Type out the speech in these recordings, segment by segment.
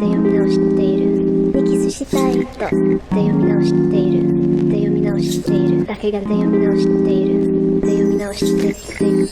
読み直している。でキスしたい人で読み直している。で読み直している。だけがで読み直している。で読み直している。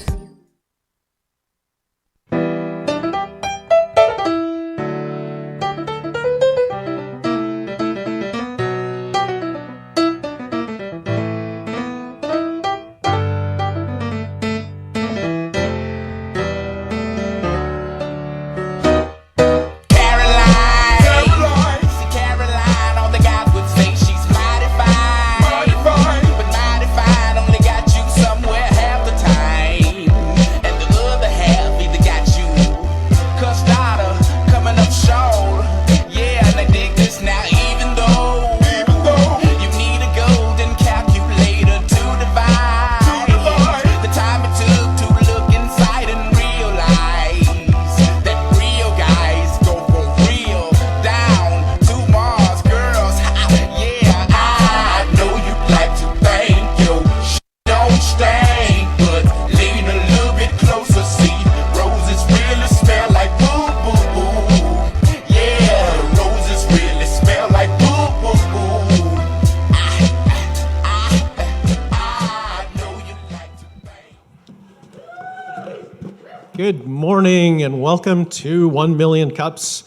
Good morning and welcome to 1 Million Cups.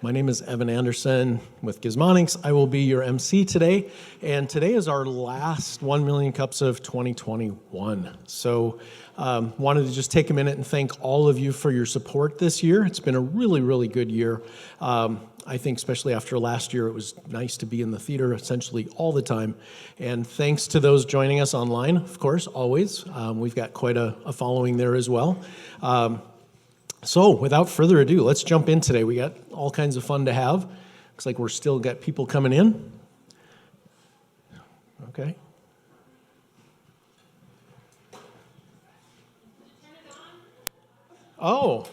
My name is Evan Anderson with Gizmonix. I will be your MC today, and today is our last 1 Million Cups of 2021. So wanted to just take a minute and thank all of you for your support this year. It's been a really, really good year. I think especially after last year, it was nice to be in the theater essentially all the time. And thanks to those joining us online, of course, always. We've got quite a following there as well. So without further ado, let's jump in today. We got all kinds of fun to have. Looks like we're still got people coming in. Okay. Oh,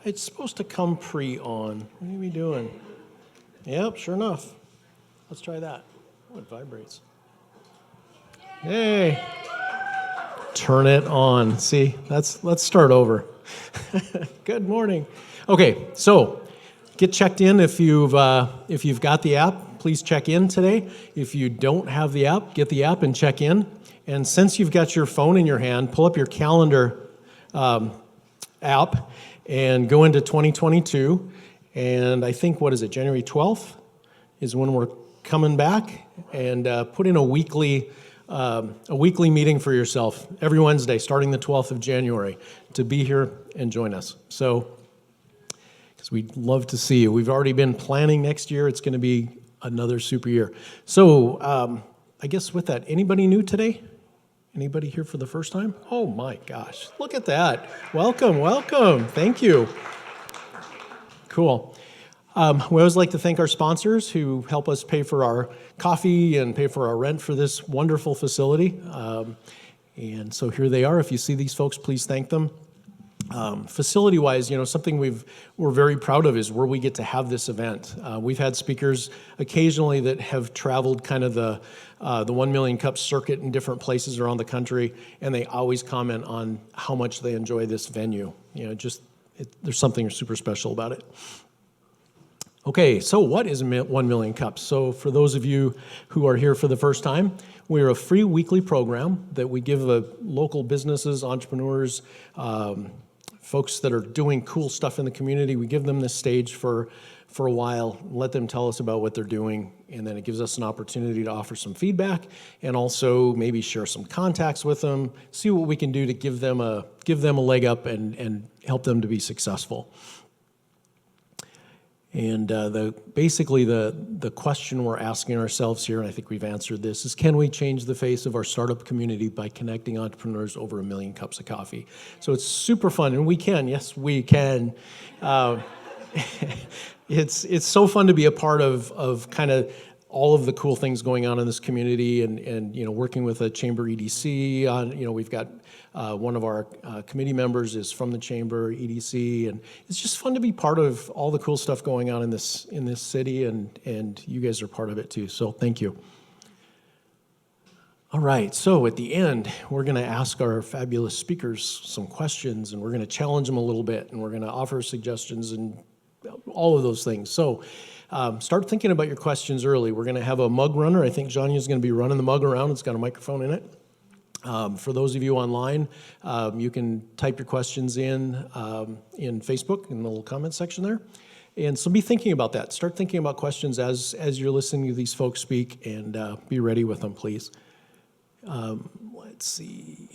it's supposed to come pre-on. What are we doing? Yep, sure enough. Let's try that. Oh, it vibrates. Hey. Turn it on. See, let's start over. Good morning. Okay, so get checked in if you've got the app. Please check in today. If you don't have the app, get the app and check in. And since you've got your phone in your hand, pull up your calendar app and go into 2022. And I think, what is it, January 12th is when we're coming back, and put in a weekly meeting for yourself every Wednesday, starting the 12th of January, to be here and join us. So, because we'd love to see you. We've already been planning next year. It's going to be another super year. So, I guess with that, anybody new today? Anybody here for the first time? Oh my gosh, look at that. Welcome, welcome. Thank you. Cool. We always like to thank our sponsors who help us pay for our coffee and pay for our rent for this wonderful facility. And so here they are. If you see these folks, please thank them. Facility-wise, something we're very proud of is where we get to have this event. We've had speakers occasionally that have traveled kind of the 1 Million Cup circuit in different places around the country, and they always comment on how much they enjoy this venue. There's something super special about it. Okay, so what is 1 Million Cups? So for those of you who are here for the first time, we're a free weekly program that we give local businesses, entrepreneurs, folks that are doing cool stuff in the community. We give them this stage for a while, let them tell us about what they're doing, and then it gives us an opportunity to offer some feedback and also maybe share some contacts with them, see what we can do to give them a leg up and help them to be successful. And basically the question we're asking ourselves here, and I think we've answered this, is can we change the face of our startup community by connecting entrepreneurs over 1 million cups of coffee? So it's super fun, and we can. Yes, we can. It's so fun to be a part of kind of all of the cool things going on in this community, and working with a chamber EDC on, we've got one of our committee members is from the chamber EDC, and it's just fun to be part of all the cool stuff going on in this city, and you guys are part of it too. So thank you. All right, so at the end, we're going to ask our fabulous speakers some questions, and we're going to challenge them a little bit, and we're going to offer suggestions and all of those things. So start thinking about your questions early. We're going to have a mug runner. I think Jania's going to be running the mug around. It's got a microphone in it. For those of you online, you can type your questions in Facebook in the little comment section there. And so be thinking about that. Start thinking about questions as you're listening to these folks speak, and be ready with them, please. Let's see.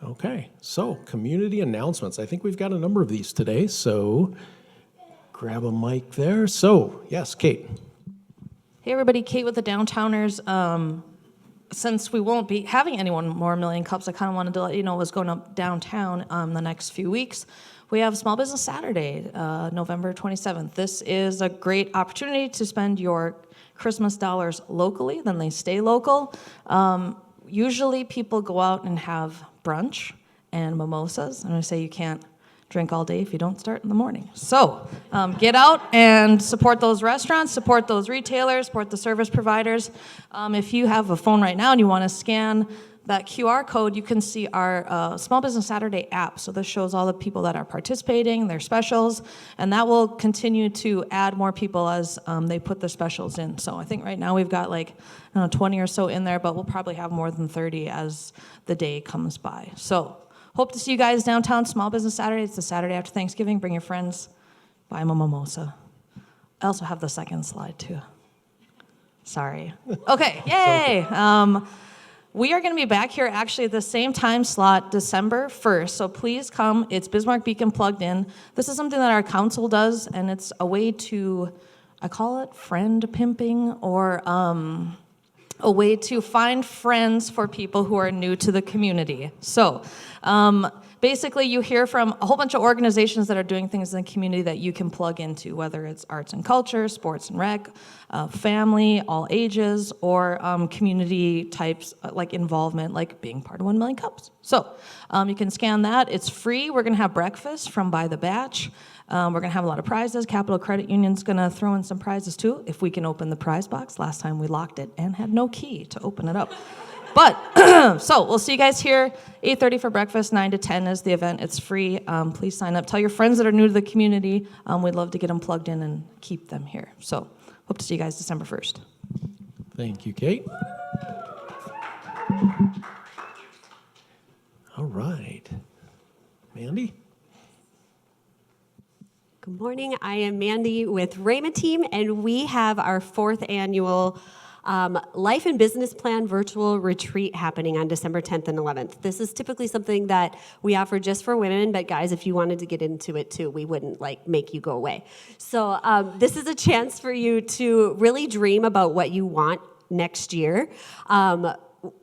Okay, so community announcements. I think we've got a number of these today, so grab a mic there. So, yes, Kate. Hey everybody, Kate with the Downtowners. Since we won't be having any more Million Cups, I kind of wanted to let you know what's going up downtown the next few weeks. We have Small Business Saturday, November 27th. This is a great opportunity to spend your Christmas dollars locally, then they stay local. Usually people go out and have brunch and mimosas. I'm gonna say you can't drink all day if you don't start in the morning. So get out and support those restaurants, support those retailers, support the service providers. If you have a phone right now and you want to scan that QR code, you can see our Small Business Saturday app. So this shows all the people that are participating, their specials, and that will continue to add more people as they put the specials in. So I think right now we've got like 20 or so in there, but we'll probably have more than 30 as the day comes by. So hope to see you guys downtown, Small Business Saturday. It's the Saturday after Thanksgiving. Bring your friends, buy them a mimosa. I also have the second slide too. Sorry. Okay, yay! We are going to be back here actually at the same time slot, December 1st, so please come. It's Bismarck Beacon Plugged In. This is something that our council does, and it's a way to, I call it friend pimping, or a way to find friends for people who are new to the community. So basically you hear from a whole bunch of organizations that are doing things in the community that you can plug into, whether it's arts and culture, sports and rec, family, all ages, or community types like involvement, like being part of 1 Million Cups. So you can scan that. It's free. We're going to have breakfast from By the Batch. We're going to have a lot of prizes. Capital Credit Union's going to throw in some prizes too, if we can open the prize box. Last time we locked it and had no key to open it up. But, so we'll see you guys here, 8:30 for breakfast, 9 to 10 is the event. It's free. Please sign up. Tell your friends that are new to the community. We'd love to get them plugged in and keep them here. So hope to see you guys December 1st. Thank you, Kate. All right. Mandy? Good morning. I am Mandy with Rama Team, and we have our 4th annual Life and Business Plan virtual retreat happening on December 10th and 11th. This is typically something that we offer just for women, but guys, if you wanted to get into it too, we wouldn't make you go away. So this is a chance for you to really dream about what you want next year.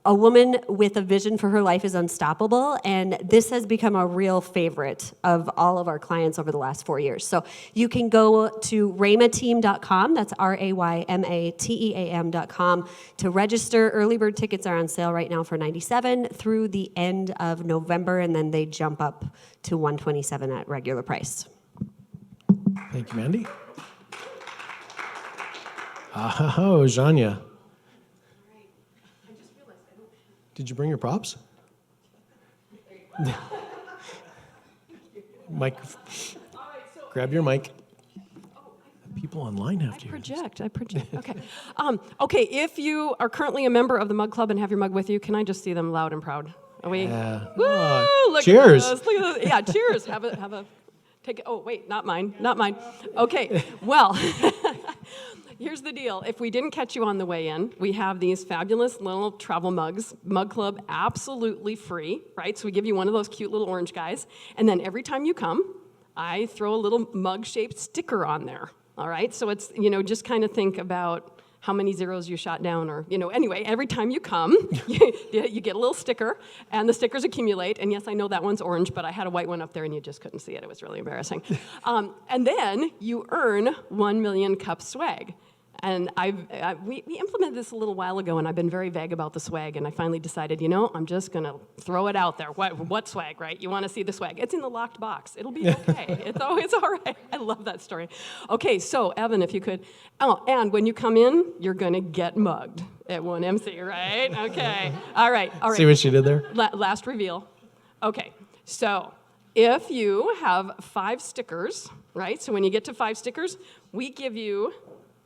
A woman with a vision for her life is unstoppable, and this has become a real favorite of all of our clients over the last 4 years. So you can go to raymateam.com, that's RAYMATEAM.com, to register. Early bird tickets are on sale right now for $97 through the end of November, and then they jump up to $127 at regular price. Thank you, Mandy. Oh, Jania. Did you bring your props? Mic. Grab your mic. People online have to. I project. Okay. Okay. If you are currently a member of the Mug Club and have your mug with you, can I just see them loud and proud? Are we? Yeah. Woo! Look Cheers. At this. Look at this. Yeah. Cheers. Have a. Take it. Oh wait, not mine. Not mine. Okay. Well. Here's the deal. If we didn't catch you on the way in, we have these fabulous little travel mugs. Mug Club, absolutely free, right? So we give you one of those cute little orange guys. And then every time you come, I throw a little mug-shaped sticker on there, all right? So it's, just kind of think about how many zeros you shot down, or, anyway, every time you come, you get a little sticker, and the stickers accumulate. And yes, I know that one's orange, but I had a white one up there, and you just couldn't see it. It was really embarrassing. And then you earn 1 Million Cup swag. And we implemented this a little while ago, and I've been very vague about the swag, and I finally decided, I'm just going to throw it out there. What swag, right? You want to see the swag. It's in the locked box. It'll be okay. It's all right. I love that story. Okay, so, Evan, if you could. Oh, and when you come in, you're going to get mugged at 1MC, right? Okay. All right. See what she did there? Last reveal. Okay, so if you have 5 stickers right? So when you get to 5 stickers, we give you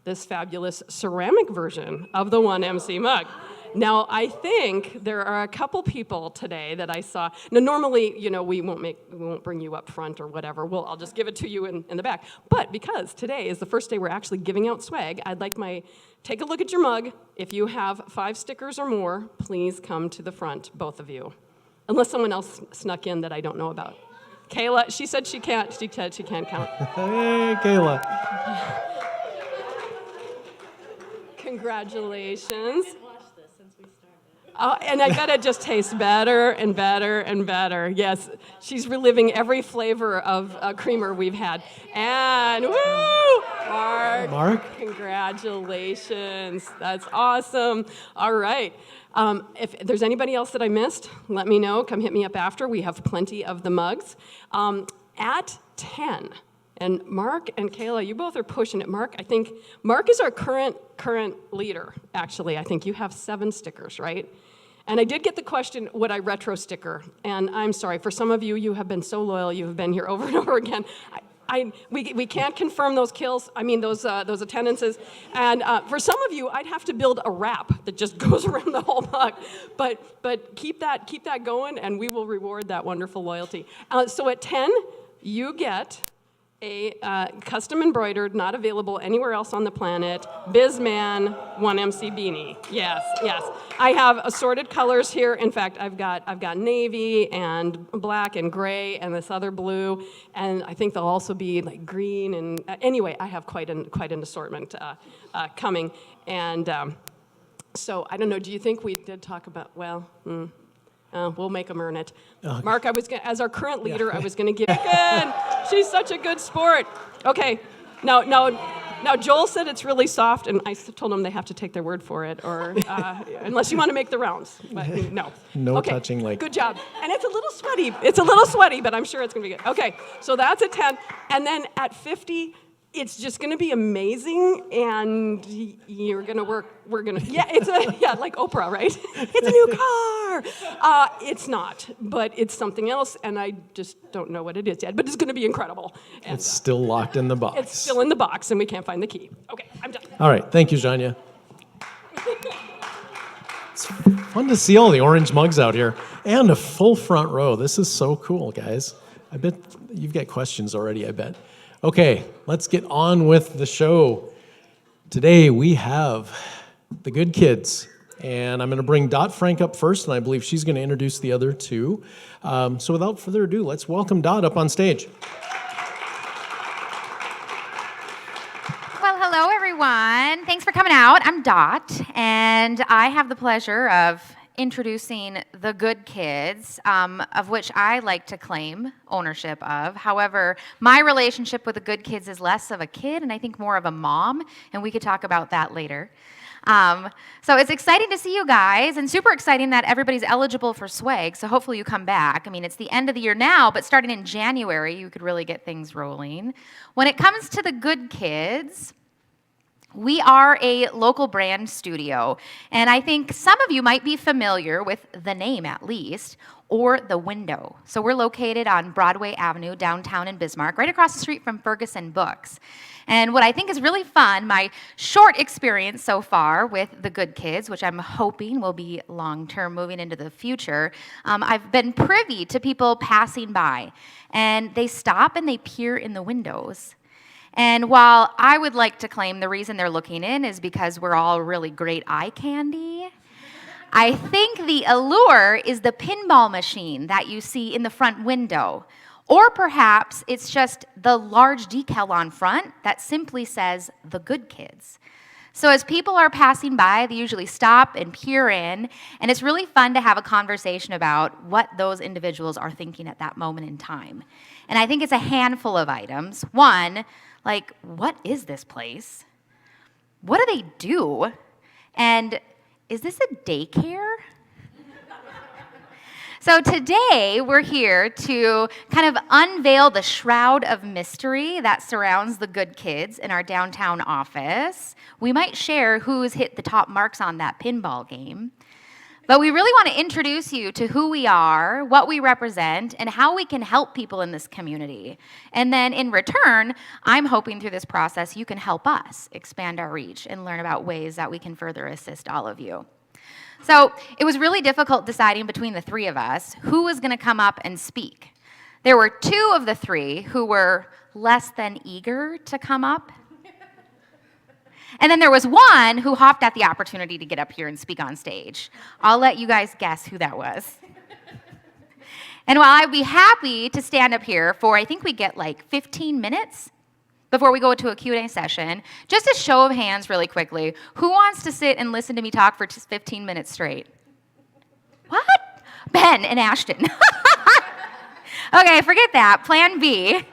this fabulous ceramic version of the 1MC mug. Now, I think there are a couple people today that I saw. Now, normally, we won't bring you up front or whatever. I'll just give it to you in the back. But because today is the first day we're actually giving out swag, I'd like take a look at your mug. If you have 5 stickers or more, please come to the front, both of you. Unless someone else snuck in that I don't know about. Kayla, she said she can't count. Hey, Kayla. Congratulations. Oh, and I bet it just tastes better and better and better. Yes, she's reliving every flavor of creamer we've had. And woo, Mark, congratulations. That's awesome. All right. If there's anybody else that I missed, let me know. Come hit me up after. We have plenty of the mugs. At 10, and Mark and Kayla, you both are pushing it. Mark, I think Mark is our current leader, actually. I think you have 7 stickers, right? And I did get the question, would I retro sticker? And I'm sorry, for some of you, you have been so loyal. You have been here over and over again. We can't confirm those those attendances. And for some of you, I'd have to build a wrap that just goes around the whole mug. But keep that going, and we will reward that wonderful loyalty. So at 10, you get a custom embroidered, not available anywhere else on the planet, Bizman 1MC beanie. Yes. I have assorted colors here. In fact, I've got navy and black and gray and this other blue, and I think there'll also be like green. And anyway, I have quite an assortment coming. And so I don't know. Do you think we did talk about? We'll make them earn it. Okay. Mark, as our current leader, I was going to give again. She's such a good sport. Okay, now Joel said it's really soft, and I told him they have to take their word for it, or unless you want to make the rounds. But no. No okay. touching like. Good job. And it's a little sweaty, but I'm sure it's going to be good. Okay, so that's at 10, and then at 50. It's just going to be amazing, and you're going to work. We're going to, like Oprah, right? It's a new car. It's not, but it's something else, and I just don't know what it is yet, but it's going to be incredible. And, It's still locked in the box. It's still in the box, and we can't find the key. Okay, I'm done. All right, thank you, Janya. It's fun to see all the orange mugs out here, and a full front row. This is so cool, guys. I bet you've got questions already, I bet. Okay, let's get on with the show. Today we have the good kids, and I'm going to bring Dot Frank up first, and I believe she's going to introduce the other two. So without further ado, let's welcome Dot up on stage. Well, hello everyone. Thanks for coming out. I'm Dot, and I have the pleasure of introducing the good kids, of which I like to claim ownership of. However, my relationship with the good kids is less of a kid and I think more of a mom, and we could talk about that later. So it's exciting to see you guys, and super exciting that everybody's eligible for swag, so hopefully you come back. I mean, it's the end of the year now, but starting in January, you could really get things rolling. When it comes to the good kids, we are a local brand studio, and I think some of you might be familiar with the name at least, or the window. So we're located on Broadway Avenue, downtown in Bismarck, right across the street from Ferguson Books. And what I think is really fun, my short experience so far with the good kids, which I'm hoping will be long-term moving into the future, I've been privy to people passing by, and they stop and they peer in the windows. And while I would like to claim the reason they're looking in is because we're all really great eye candy, I think the allure is the pinball machine that you see in the front window. Or perhaps it's just the large decal on front that simply says, "The Good Kids." So as people are passing by, they usually stop and peer in, and it's really fun to have a conversation about what those individuals are thinking at that moment in time. And I think it's a handful of items. One, like, what is this place? What do they do? And is this a daycare? So today, we're here to kind of unveil the shroud of mystery that surrounds the good kids in our downtown office. We might share who's hit the top marks on that pinball game. But we really want to introduce you to who we are, what we represent, and how we can help people in this community. And then in return, I'm hoping through this process you can help us expand our reach and learn about ways that we can further assist all of you. So it was really difficult deciding between the three of us who was going to come up and speak. There were two of the three who were less than eager to come up. And then there was one who hopped at the opportunity to get up here and speak on stage. I'll let you guys guess who that was. And while I'd be happy to stand up here for, I think we get like 15 minutes before we go to a Q&A session, just a show of hands really quickly, who wants to sit and listen to me talk for just 15 minutes straight? What? Ben and Ashton. Okay, forget that. Plan B.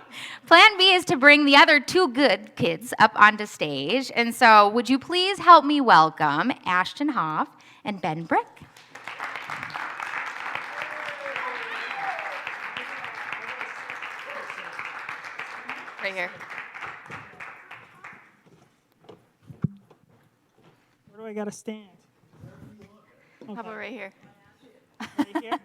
Plan B is to bring the other two good kids up onto stage. And so would you please help me welcome Ashton Hauff and Ben Brick? Right here. Where do I gotta stand? How about right here? Right here?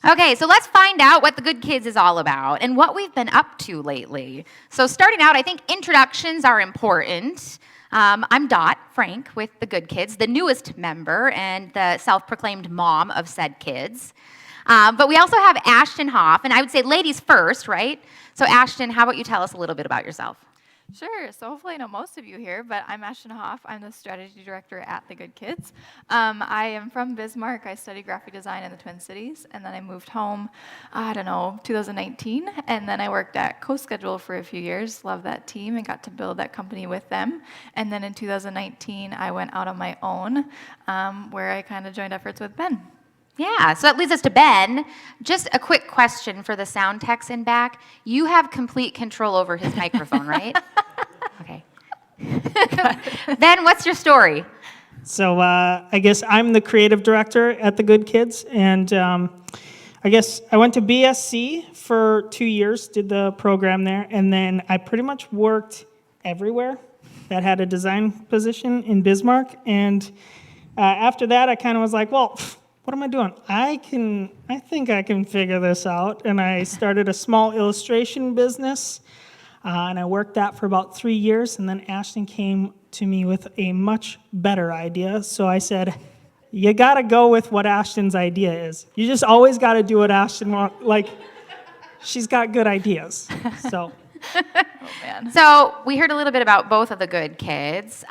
Okay, so let's find out what the Good Kids is all about and what we've been up to lately. So starting out, I think introductions are important. I'm Dot Frank with the Good Kids, the newest member and the self-proclaimed mom of said kids. But we also have Ashton Hauff, and I would say ladies first, right? So Ashton, how about you tell us a little bit about yourself? Sure. So hopefully I know most of you here, but I'm Ashton Hauff. I'm the strategy director at the Good Kids. I am from Bismarck. I studied graphic design in the Twin Cities, and then I moved home, 2019, and then I worked at CoSchedule for a few years. Loved that team and got to build that company with them. And then in 2019, I went out on my own, where I kind of joined efforts with Ben. Yeah, so that leads us to Ben. Just a quick question for the sound techs in back. You have complete control over his microphone, right? Okay. Ben, what's your story? So I guess I'm the creative director at the Good Kids, and I guess I went to BSC for 2 years, did the program there, and then I pretty much worked everywhere that had a design position in Bismarck. And after that, I kind of was like, well, what am I doing? I think I can figure this out. And I started a small illustration business, and I worked that for about 3 years. And then Ashton came to me with a much better idea. So I said, you got to go with what Ashton's idea is. You just always got to do what Ashton wants. Like, she's got good ideas. So. Oh, man. So we heard a little bit about both of the Good Kids.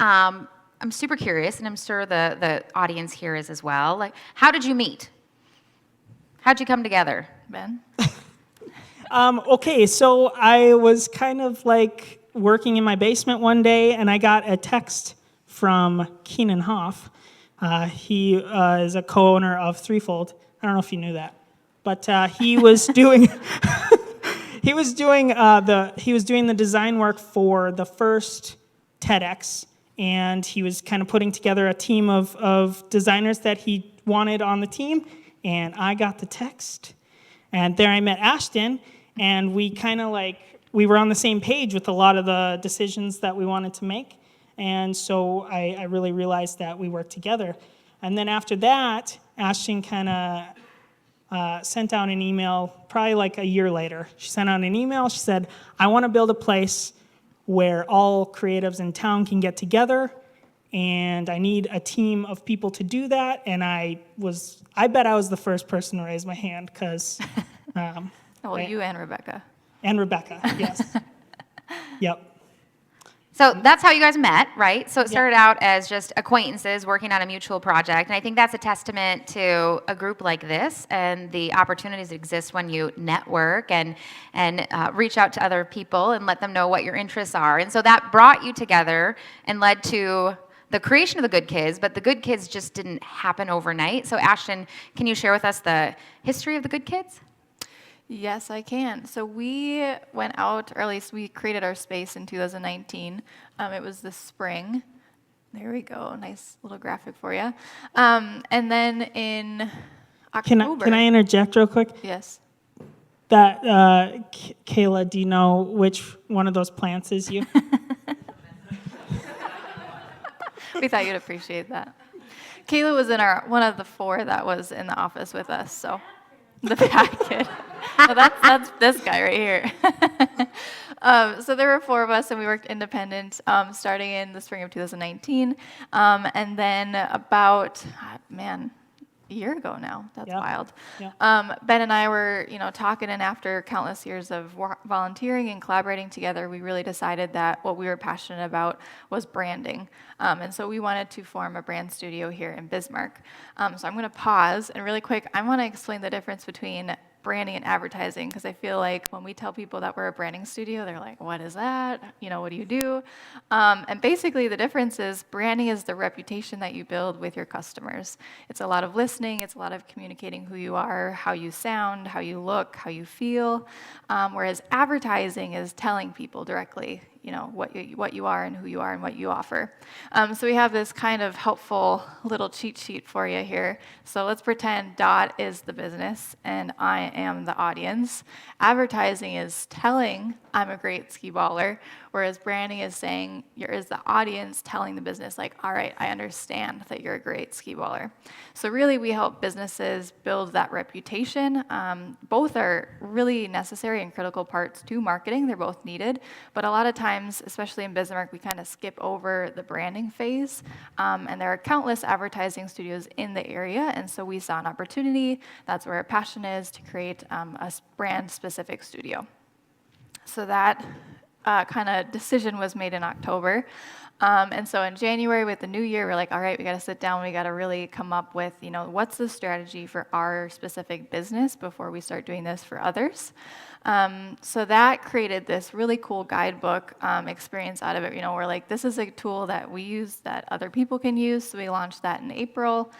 I'm super curious, and I'm sure the audience here is as well. Like, how did you meet? How'd you come together? Ben? Okay, so I was kind of like working in my basement one day, and I got a text from Keenan Hauff. He is a co-owner of Threefold. I don't know if you knew that, but he was doing he was doing the design work for the first TEDx. And he was kind of putting together a team of designers that he wanted on the team. And I got the text. And there I met Ashton. And we kind of we were on the same page with a lot of the decisions that we wanted to make. And so I really realized that we worked together. And then after that, Ashton kind of sent out an email, probably like a year later. She sent out an email. She said, I want to build a place where all creatives in town can get together, and I need a team of people to do that. And I bet I was the first person to raise my hand, because... You and Rebecca. And Rebecca, yes. Yep. So that's how you guys met, right? So it started out as just acquaintances working on a mutual project. And I think that's a testament to a group like this and the opportunities that exist when you network and reach out to other people and let them know what your interests are. And so that brought you together and led to the creation of the Good Kids, but the Good Kids just didn't happen overnight. So Ashton, can you share with us the history of the Good Kids? Yes, I can. So we went out, or at least we created our space in 2019. It was the spring. There we go. Nice little graphic for you. And then in October. Can I interject real quick? Yes. That, Kayla, do you know which one of those plants is you? We thought you'd appreciate that. Kayla was in one of the 4 that was in the office with us, so the bad kid. So that's this guy right here. So there were 4 of us, and we worked independent starting in the spring of 2019. And then about, a year ago now. That's Yeah. wild. Yeah. Ben and I were, talking, and after countless years of volunteering and collaborating together, we really decided that what we were passionate about was branding. And so we wanted to form a brand studio here in Bismarck. So I'm going to pause, and really quick, I want to explain the difference between branding and advertising, because I feel like when we tell people that we're a branding studio, they're like, what is that? What do you do? And basically the difference is branding is the reputation that you build with your customers. It's a lot of listening, it's a lot of communicating who you are, how you sound, how you look, how you feel, whereas advertising is telling people directly, what you are and who you are and what you offer. So we have this kind of helpful little cheat sheet for you here. So let's pretend Dot is the business and I am the audience. Advertising is telling I'm a great skee baller, whereas branding is saying is the audience telling the business, like, all right, I understand that you're a great skee baller. So really we help businesses build that reputation. Both are really necessary and critical parts to marketing. They're both needed, but a lot of times, especially in Bismarck, we kind of skip over the branding phase. And there are countless advertising studios in the area, and so we saw an opportunity. That's where our passion is, to create a brand-specific studio. So that kind of decision was made in October. And so in January with the new year, we're like, all right, we got to sit down. We got to really come up with, what's the strategy for our specific business before we start doing this for others. So that created this really cool guidebook experience out of it. We're like, this is a tool that we use that other people can use. So we launched that in April.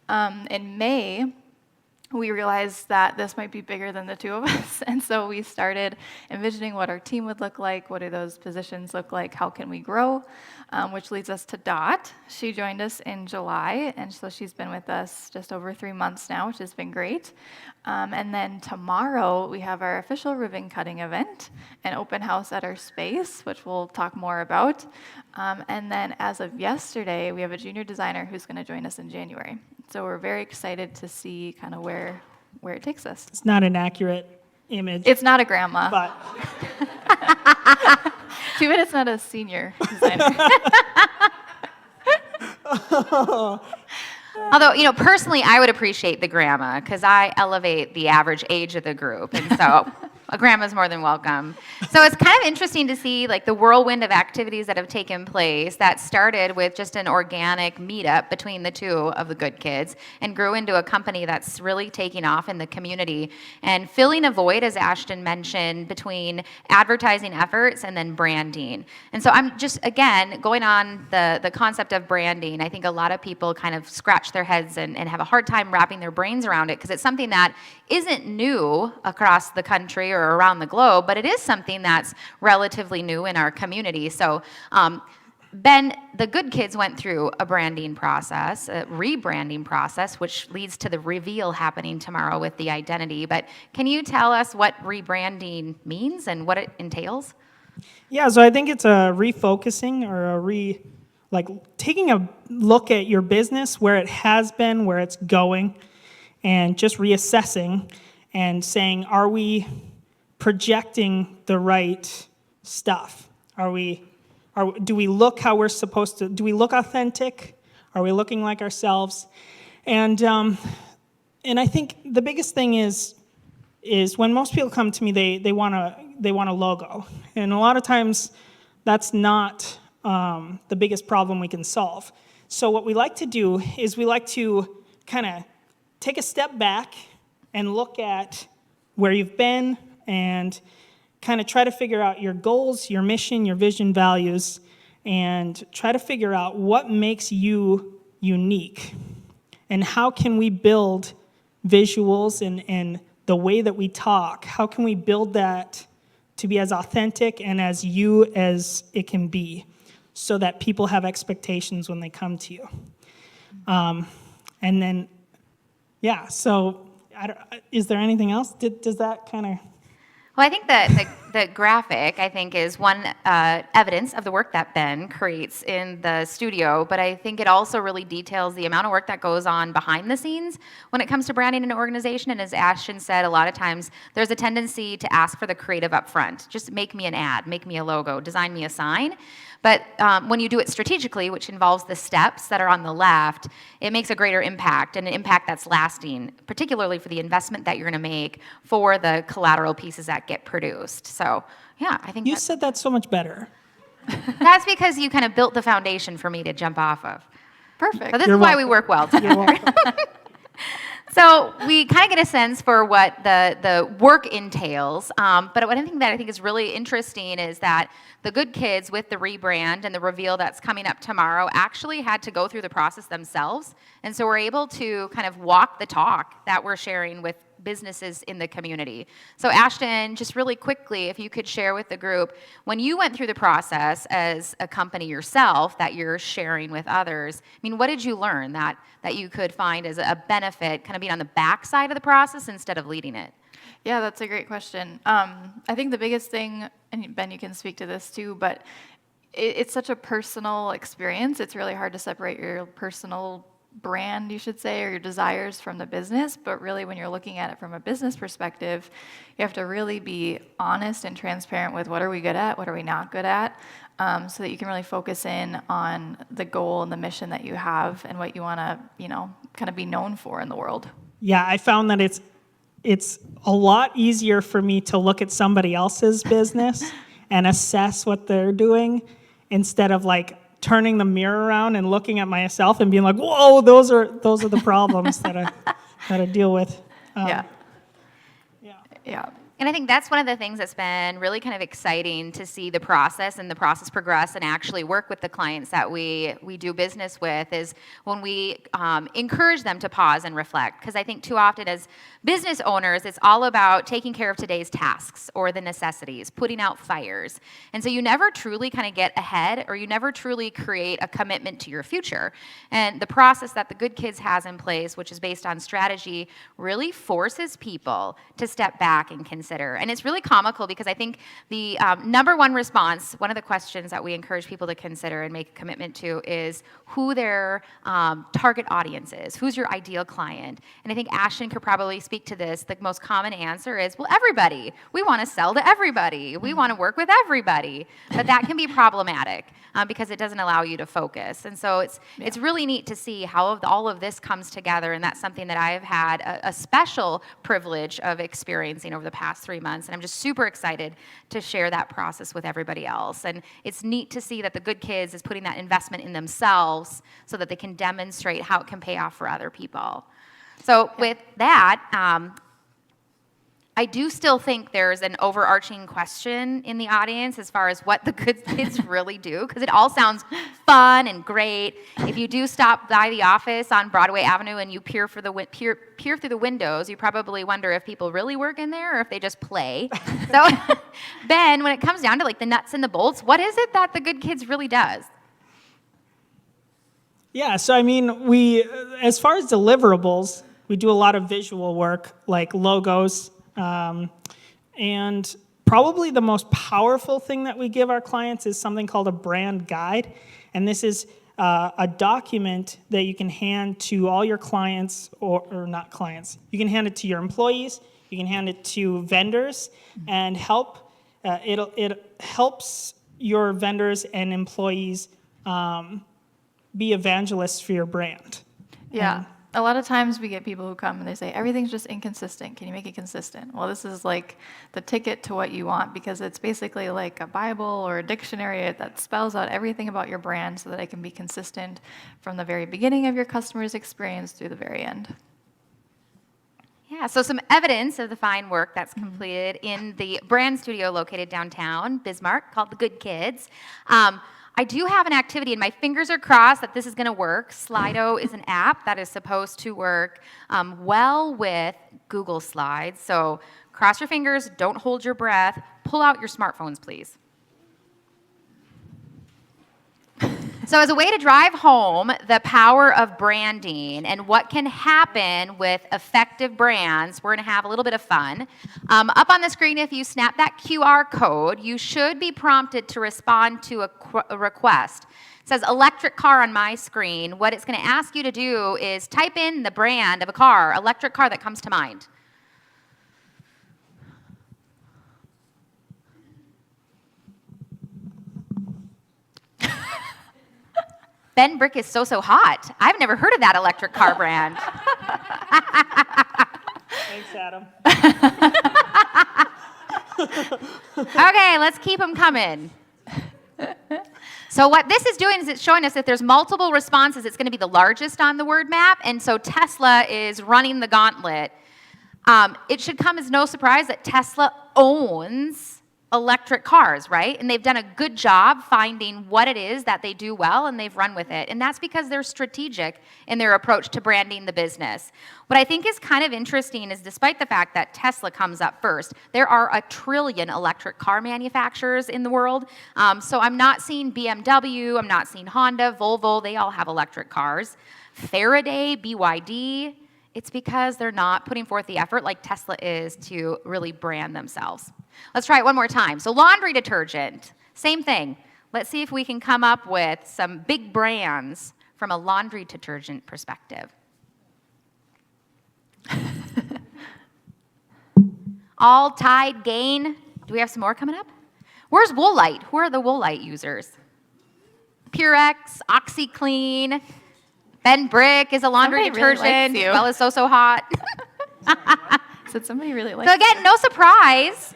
In May, we realized that this might be bigger than the 2 of us. And so we started envisioning what our team would look like. What do those positions look like? How can we grow? Which leads us to Dot. She joined us in July, and so she's been with us just over 3 months now, which has been great. And then tomorrow, we have our official ribbon cutting event, an open house at our space, which we'll talk more about. And then as of yesterday, we have a junior designer who's going to join us in January. So we're very excited to see kind of where it takes us. It's not an accurate image. It's not a grandma. But Too bad it's not a senior designer. Although, personally, I would appreciate the grandma because I elevate the average age of the group. And so a grandma's more than welcome. So it's kind of interesting to see like the whirlwind of activities that have taken place that started with just an organic meetup between the 2 of the Good Kids and grew into a company that's really taking off in the community and filling a void, as Ashton mentioned, between advertising efforts and then branding. And so I'm just, again, going on the concept of branding. I think a lot of people kind of scratch their heads and have a hard time wrapping their brains around it because it's something that isn't new across the country or around the globe, but it is something that's relatively new in our community. So Ben, the Good Kids went through a branding process, a rebranding process, which leads to the reveal happening tomorrow with the identity. But can you tell us what rebranding means and what it entails? yeah, so I think it's a refocusing or taking a look at your business, where it has been, where it's going, and just reassessing and saying, are we projecting the right stuff? Do we look how we're supposed to? Do we look authentic? Are we looking like ourselves? And I think the biggest thing is when most people come to me, they want a logo, and a lot of times that's not the biggest problem we can solve. So what we like to do is we like to kind of take a step back and look at where you've been and kind of try to figure out your goals, your mission, your vision, values, and try to figure out what makes you unique and how can we build visuals and the way that we talk. How can we build that to be as authentic and as you as it can be so that people have expectations when they come to you. And then, yeah, so is there anything else? Does that kind of... Well, I think that the graphic, I think, is one evidence of the work that Ben creates in the studio, but I think it also really details the amount of work that goes on behind the scenes when it comes to branding an organization. And as Ashton said, a lot of times there's a tendency to ask for the creative up front. Just make me an ad, make me a logo, design me a sign. But when you do it strategically, which involves the steps that are on the left, it makes a greater impact, and an impact that's lasting, particularly for the investment that you're going to make for the collateral pieces that get produced. So, yeah, I think You said that so much better. that's because you kind of built the foundation for me to jump off of. Perfect. So this You're is why welcome. we work well together. You're welcome. So we kind of get a sense for what the work entails. But one thing that I think is really interesting is that the Good Kids, with the rebrand and the reveal that's coming up tomorrow, actually had to go through the process themselves. And so we're able to kind of walk the talk that we're sharing with businesses in the community. So Ashton, just really quickly, if you could share with the group, when you went through the process as a company yourself that you're sharing with others, I mean, what did you learn that you could find as a benefit, kind of being on the back side of the process instead of leading it? Yeah, that's a great question. I think the biggest thing, and Ben, you can speak to this too, but it's such a personal experience. It's really hard to separate your personal brand, you should say, or your desires from the business. But really, when you're looking at it from a business perspective, you have to really be honest and transparent with what are we good at, what are we not good at, so that you can really focus in on the goal and the mission that you have and what you want to, kind of be known for in the world. Yeah, I found that it's a lot easier for me to look at somebody else's business and assess what they're doing instead of like turning the mirror around and looking at myself and being like, whoa, those are the problems that I deal with. Yeah. Yeah. Yeah. And I think that's one of the things that's been really kind of exciting to see the process and the process progress and actually work with the clients that we do business with is when we encourage them to pause and reflect. Because I think too often as business owners, it's all about taking care of today's tasks or the necessities, putting out fires. And so you never truly kind of get ahead or you never truly create a commitment to your future. And the process that the Good Kids has in place, which is based on strategy, really forces people to step back and consider. And it's really comical because I think the number one response, one of the questions that we encourage people to consider and make a commitment to is who their target audience is. Who's your ideal client? And I think Ashton could probably speak to this. The most common answer is, well, everybody. We want to sell to everybody. We want to work with everybody. But that can be problematic because it doesn't allow you to focus. And so it's really neat to see how all of this comes together. And that's something that I have had a special privilege of experiencing over the past 3 months, and I'm just super excited to share that process with everybody else. And it's neat to see that the Good Kids is putting that investment in themselves so that they can demonstrate how it can pay off for other people. So with that, I do still think there's an overarching question in the audience as far as what the Good Kids really do, because it all sounds fun and great. If you do stop by the office on Broadway Avenue and you peer through the windows, you probably wonder if people really work in there or if they just play. So, Ben, when it comes down to like the nuts and the bolts, what is it that the Good Kids really does? Yeah, so I mean, as far as deliverables, we do a lot of visual work like logos. And probably the most powerful thing that we give our clients is something called a brand guide. And this is a document that you can hand to all your clients, or not clients. You can hand it to your employees. You can hand it to vendors, and it helps your vendors and employees be evangelists for your brand. Yeah. A lot of times we get people who come and they say, everything's just inconsistent. Can you make it consistent? Well, this is like the ticket to what you want, because it's basically like a Bible or a dictionary that spells out everything about your brand so that it can be consistent from the very beginning of your customer's experience through the very end. Yeah, so some evidence of the fine work that's completed in the brand studio located downtown Bismarck called The Good Kids. I do have an activity, and my fingers are crossed that this is going to work. Slido is an app that is supposed to work well with Google Slides. So cross your fingers, don't hold your breath, pull out your smartphones, please. So as a way to drive home the power of branding and what can happen with effective brands, we're going to have a little bit of fun. Up on the screen, if you snap that QR code, you should be prompted to respond to a request. It says electric car on my screen. What it's going to ask you to do is type in the brand of a car, electric car that comes to mind. Ben Brick is so hot. I've never heard of that electric car brand. Thanks, Adam. Okay, let's keep them coming. So what this is doing is it's showing us that there's multiple responses. It's going to be the largest on the word map, and so Tesla is running the gauntlet. It should come as no surprise that Tesla owns electric cars, right? And they've done a good job finding what it is that they do well, and they've run with it. And that's because they're strategic in their approach to branding the business. What I think is kind of interesting is despite the fact that Tesla comes up first, there are 1 trillion electric car manufacturers in the world. So I'm not seeing BMW, I'm not seeing Honda, Volvo, they all have electric cars. Faraday, BYD, it's because they're not putting forth the effort like Tesla is to really brand themselves. Let's try it one more time. So laundry detergent, same thing. Let's see if we can come up with some big brands from a laundry detergent perspective. All Tide, Gain. Do we have some more coming up? Where's Woolite? Who are the Woolite users? Purex, OxyClean. Ben Brick is a laundry Somebody really detergent, likes you. as well as So Hot. Said somebody really likes So again, no surprise.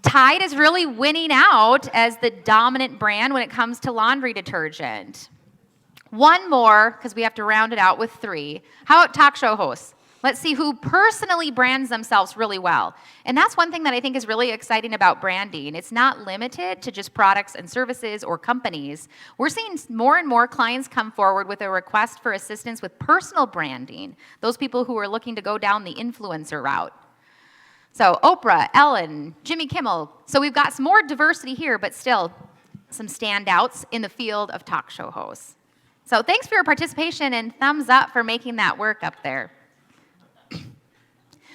Tide is really winning out as the dominant brand when it comes to laundry detergent. One more, because we have to round it out with 3. How about talk show hosts? Let's see who personally brands themselves really well. And that's one thing that I think is really exciting about branding. It's not limited to just products and services or companies. We're seeing more and more clients come forward with a request for assistance with personal branding, those people who are looking to go down the influencer route. So Oprah, Ellen, Jimmy Kimmel. So we've got some more diversity here, but still some standouts in the field of talk show hosts. So thanks for your participation and thumbs up for making that work up there.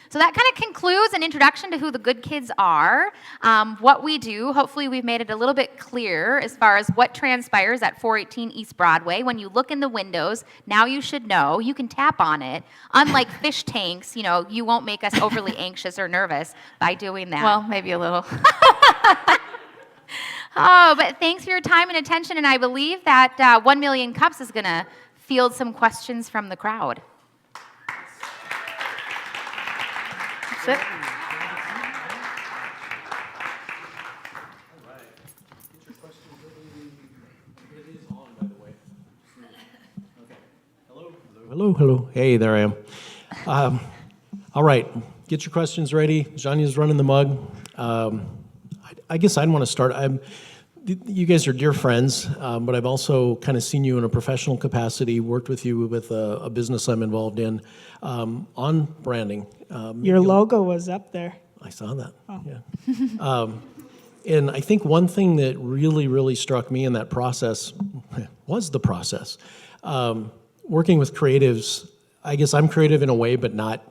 So that kind of concludes an introduction to who the Good Kids are, what we do. Hopefully we've made it a little bit clear as far as what transpires at 418 East Broadway. When you look in the windows, now you should know, you can tap on it. Unlike fish tanks, you won't make us overly anxious or nervous by doing that. Well, maybe a little. Oh, but thanks for your time and attention, and I believe that 1 Million Cups is going to field some questions from the crowd. That's it. Hello. Hey, there I am. All right, get your questions ready. Janya's running the mug. I guess I'd want to start. You guys are dear friends, but I've also kind of seen you in a professional capacity, worked with you with a business I'm involved in on branding. Your logo was up there. I saw that. Oh. Yeah. And I think one thing that really struck me in that process was the process. Working with creatives, I guess I'm creative in a way, but not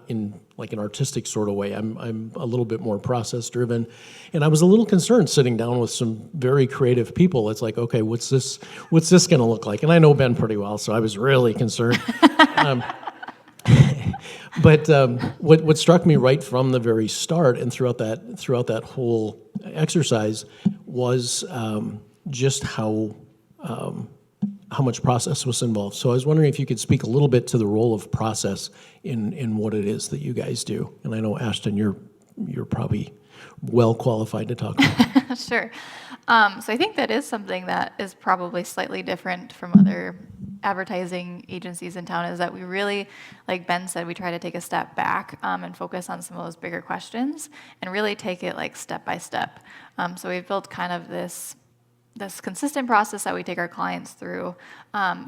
in like an artistic sort of way. I'm a little bit more process driven, and I was a little concerned sitting down with some very creative people. It's like, okay, what's this going to look like? And I know Ben pretty well, so I was really concerned. But what struck me right from the very start and throughout that whole exercise was just how much process was involved. So I was wondering if you could speak a little bit to the role of process in what it is that you guys do. And I know, Ashton, you're probably well qualified to talk about. Sure. So I think that is something that is probably slightly different from other advertising agencies in town, is that we really, like Ben said, we try to take a step back and focus on some of those bigger questions and really take it like step by step. So we've built kind of this consistent process that we take our clients through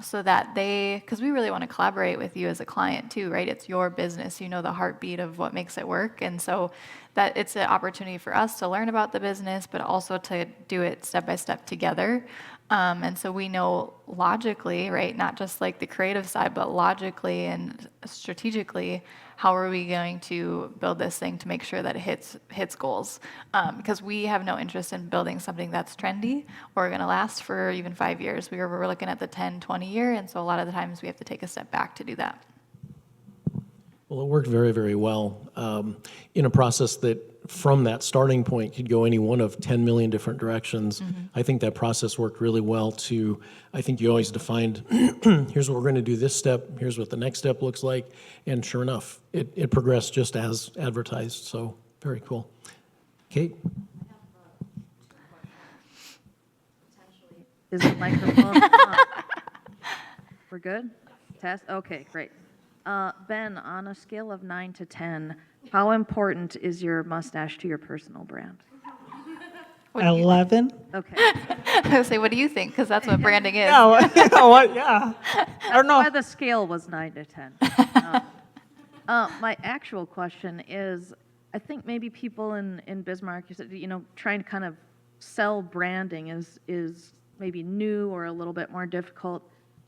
so that because we really want to collaborate with you as a client too, right? It's your business, you know the heartbeat of what makes it work. And so that it's an opportunity for us to learn about the business, but also to do it step by step together. And so we know logically, right, not just like the creative side, but logically and strategically, how are we going to build this thing to make sure that it hits goals? Because we have no interest in building something that's trendy or going to last for even 5 years. We're looking at the 10, 20 year, and so a lot of the times we have to take a step back to do that. Well, it worked very, very well in a process that from that starting point could go any one of 10 million different directions. I think that process worked really well I think you always defined, here's what we're going to do this step, here's what the next step looks like, and sure enough, it progressed just as advertised, so very cool. Kate? Is the microphone on? We're good? Test? Okay, great. Ben, on a scale of 9 to 10, how important is your mustache to your personal brand? 11. Okay. I was say, what do you think? Because that's what branding is. Yeah, you know what? Yeah. I don't know. Why the scale was 9 to 10. My actual question is, I think maybe people in Bismarck, trying to kind of sell branding is maybe new or a little bit more difficult.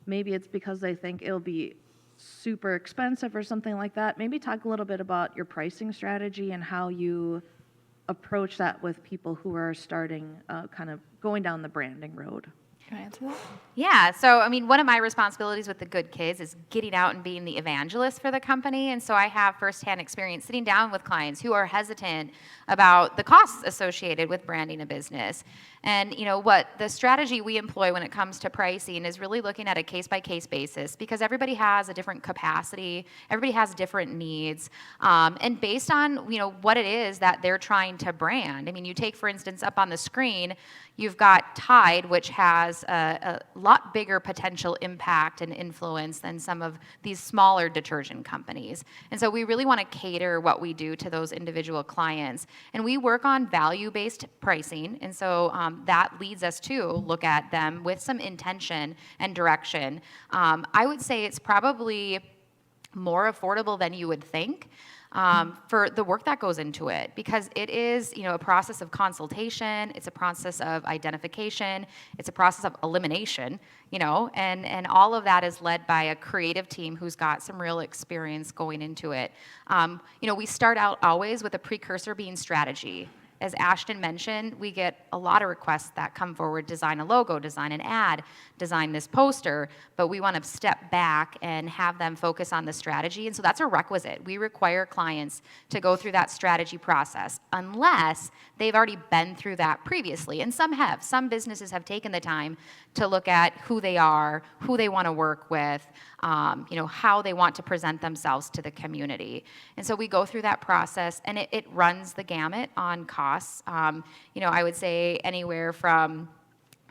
Maybe it's because they think it'll be super expensive or something like that. Maybe talk a little bit about your pricing strategy and how you approach that with people who are starting, kind of going down the branding road. Can I answer that? Yeah, so I mean, one of my responsibilities with the Good Kids is getting out and being the evangelist for the company. And so I have firsthand experience sitting down with clients who are hesitant about the costs associated with branding a business. And what the strategy we employ when it comes to pricing is really looking at a case-by-case basis, because everybody has a different capacity, everybody has different needs, and based on what it is that they're trying to brand. I mean, you take, for instance, up on the screen, you've got Tide, which has a lot bigger potential impact and influence than some of these smaller detergent companies. And so we really want to cater what we do to those individual clients. And we work on value-based pricing. And so that leads us to look at them with some intention and direction. I would say it's probably more affordable than you would think. For the work that goes into it, because it is, a process of consultation, it's a process of identification, it's a process of elimination, and all of that is led by a creative team who's got some real experience going into it. We start out always with a precursor being strategy. As Ashton mentioned, we get a lot of requests that come forward, design a logo, design an ad, design this poster, but we want to step back and have them focus on the strategy. And so that's a requisite. We require clients to go through that strategy process unless they've already been through that previously. And some have. Some businesses have taken the time to look at who they are, who they want to work with, how they want to present themselves to the community. And so we go through that process, and it runs the gamut on costs. I would say anywhere from